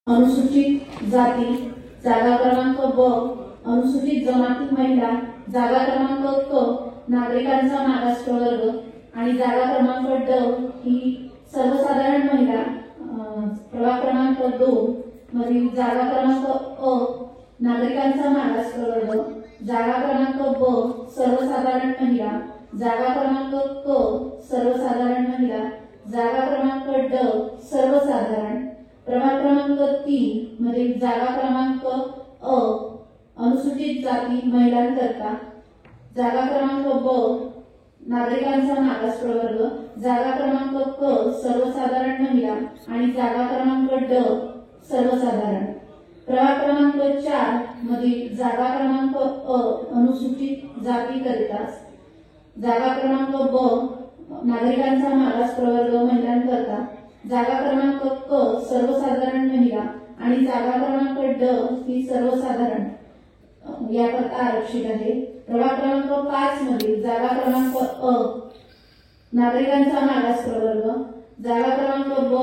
अनुसूचित जाती जागा क्रमांक ब, अनुसूचित जमाती महिला जागा क्रमांक क, नागरिकांचा मागास प्रवर्ग आणि जागा क्रमांक ड ही सर्वसाधारण महिला प्रभाग क्रमांक 2 मधील जागा क्रमांक अ नागरिकांचा मागास प्रवर्ग, जागा क्रमांक ब सर्वसाधारण महिला, जागा क्रमांक क सर्वसाधारण महिला, जागा क्रमांक ड सर्वसाधारण, प्रभाग क्रमांक 3 मधील जागा क्रमांक अ अनुसूचित जाती महिलांकरता, जागा क्रमांक ब नागरिकांचा मागास प्रवर्ग, जागा क्रमांक क सर्वसाधारण महिला आणि जागा क्रमांक ड सर्वसाधारण, प्रभाग क्रमांक 4 मधील जागा क्रमांक अ अनुसूचित जाती करिता, जागा क्रमांक ब नागरिकांचा मागास प्रवर्ग महिलांकरता, जागा क्रमांक क सर्वसाधारण महिला आणि जागा क्रमांक ड ही सर्वसाधारण याकरता आरक्षित आहे। प्रभाग क्रमांक 5 मधील जागा क्रमांक अ नागरिकांचा मागास प्रवर्ग, जागा क्रमांक ब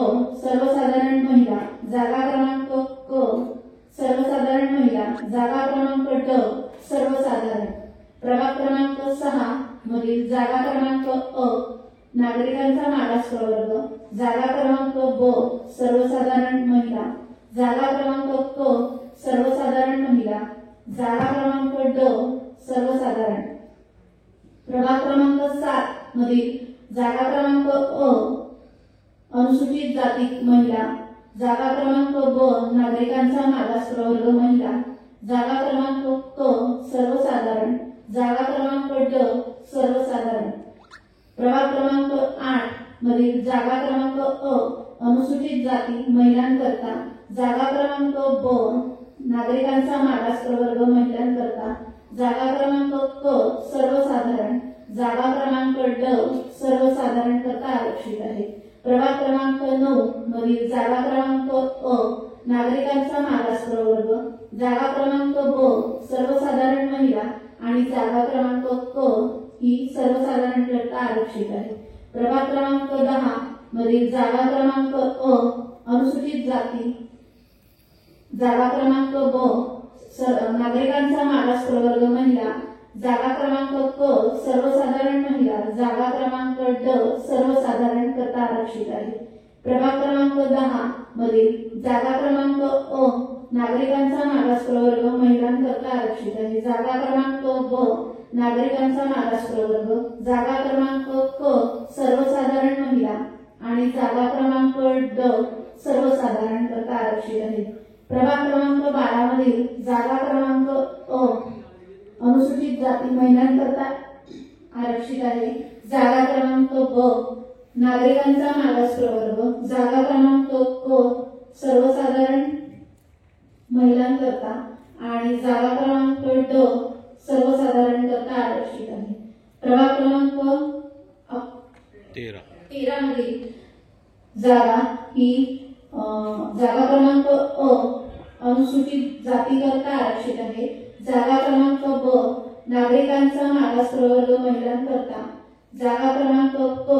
सर्वसाधारण महिला, जागा क्रमांक क सर्वसाधारण महिला, जागा क्रमांक ड सर्वसाधारण, प्रभाग क्रमांक 6 मधील जागा क्रमांक अ नागरिकांचा मागास प्रवर्ग, जागा क्रमांक ब सर्वसाधारण महिला, जागा क्रमांक क सर्वसाधारण महिला, जागा क्रमांक ड सर्वसाधारण, प्रभाग क्रमांक 7 मधील जागा क्रमांक अ अनुसूचित जाती महिला, जागा क्रमांक ब नागरिकांचा मागास प्रवर्ग महिला, जागा क्रमांक क सर्वसाधारण, जागा क्रमांक ड सर्वसाधारण, प्रभाग क्रमांक 8 मधील जागा क्रमांक अ अनुसूचित जाती महिलांकरता, जागा क्रमांक ब नागरिकांचा मागास प्रवर्ग महिलांकरता, जागा क्रमांक क सर्वसाधारण, जागा क्रमांक ड सर्वसाधारण करता आरक्षित आहे। प्रभाग क्रमांक 9 मधील जागा क्रमांक अ नागरिकांचा मागास प्रवर्ग, जागा क्रमांक ब सर्वसाधारण महिला आणि जागा क्रमांक क ही सर्वसाधारण करता आरक्षित आहे। प्रभाग क्रमांक 10 मधील जागा क्रमांक अ अनुसूचित जाती, जागा क्रमांक ब नागरिकांचा मागास प्रवर्ग महिला, जागा क्रमांक क सर्वसाधारण महिला, जागा क्रमांक ड सर्वसाधारण करता आरक्षित आहे। प्रभाग क्रमांक 10 मधील जागा क्रमांक अ नागरिकांचा मागास प्रवर्ग महिलांकरता आरक्षित आहे, जागा क्रमांक ब नागरिकांचा मागास प्रवर्ग, जागा क्रमांक क सर्वसाधारण महिला आणि जागा क्रमांक ड सर्वसाधारण करता आरक्षित आहे। प्रभाग क्रमांक 12 मधील जागा क्रमांक अ अनुसूचित जाती महिलांकरता आरक्षित आहे, जागा क्रमांक ब नागरिकांचा मागास प्रवर्ग, जागा क्रमांक क सर्वसाधारण महिलांकरता आणि जागा क्रमांक ड सर्वसाधारण करता आरक्षित आहे। प्रभाग क्रमांक 13 मधील जागा ही जागा क्रमांक अ अनुसूचित जाती करता आरक्षित आहे, जागा क्रमांक ब नागरिकांचा मागास प्रवर्ग महिलांकरता, जागा क्रमांक क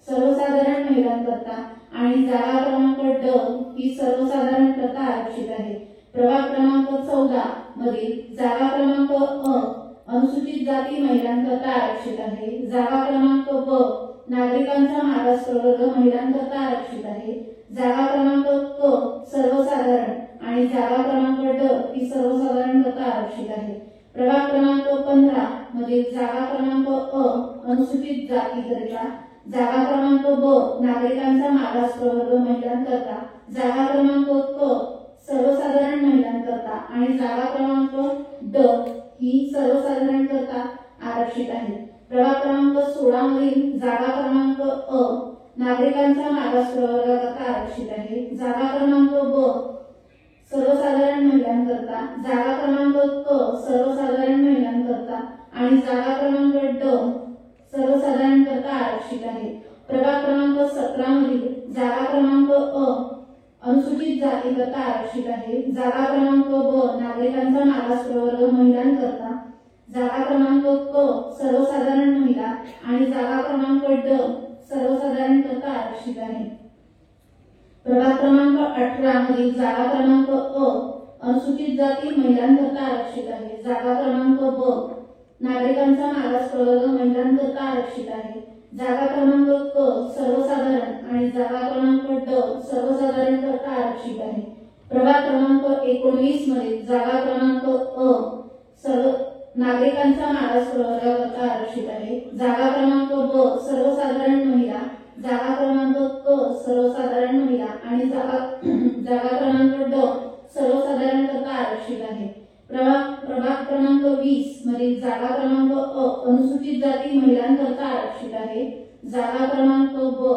सर्वसाधारण महिलांकरता आणि जागा क्रमांक ड ही सर्वसाधारण करता आरक्षित आहे। प्रभाग क्रमांक 14 मधील जागा क्रमांक अ अनुसूचित जाती महिलांकरता आरक्षित आहे, जागा क्रमांक ब नागरिकांचा मागास प्रवर्ग महिलांकरता आरक्षित आहे, जागा क्रमांक क सर्वसाधारण आणि जागा क्रमांक ड ही सर्वसाधारण करता आरक्षित आहे। प्रभाग क्रमांक 15 मधील जागा क्रमांक अ अनुसूचित जाती करिता, जागा क्रमांक ब नागरिकांचा मागास प्रवर्ग महिलांकरता, जागा क्रमांक क सर्वसाधारण महिलांकरता आणि जागा क्रमांक ड ही सर्वसाधारण करता आरक्षित आहे। प्रभाग क्रमांक 16 मधील जागा क्रमांक अ नागरिकांचा मागास प्रवर्गाकरता आरक्षित आहे, जागा क्रमांक ब सर्वसाधारण महिलांकरता, जागा क्रमांक क सर्वसाधारण महिलांकरता आणि जागा क्रमांक ड सर्वसाधारण करता आरक्षित आहे। प्रभाग क्रमांक 17 मधील जागा क्रमांक अ अनुसूचित जाती करता आरक्षित आहे, जागा क्रमांक ब नागरिकांचा मागास प्रवर्ग महिलांकरता, जागा क्रमांक क सर्वसाधारण महिला आणि जागा क्रमांक ड सर्वसाधारण करता आरक्षित आहे। प्रभाग क्रमांक 18 मधील जागा क्रमांक अ अनुसूचित जाती महिलांकरता आरक्षित आहे. जागा क्रमांक ब नागरिकांचा मागास प्रवर्ग महिलांकरता आरक्षित आहे. जागा क्रमांक क सर्वसाधारण आणि जागा क्रमांक ड सर्वसाधारण करता आरक्षित आहे. प्रभाग क्रमांक 19 मधील जागा क्रमांक अ सर्व नागरिकांचा मागास प्रवर्गाकरता आरक्षित आहे. जागा क्रमांक ब सर्वसाधारण महिला, जागा क्रमांक क सर्वसाधारण महिला आणि जागा क्रमांक ड सर्वसाधारण करता आरक्षित आहे. प्रभाग क्रमांक 20 मधील जागा क्रमांक अ अनुसूचित जाती महिलांकरता आरक्षित आहे. जागा क्रमांक ब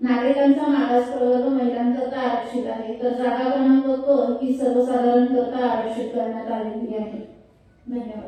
नागरिकांचा मागास प्रवर्ग महिलांकरता आरक्षित आहे. तर जागा क्रमांक क ही सर्वसाधारण करता आरक्षित करण्यात आलेली आहे. धन्यवाद.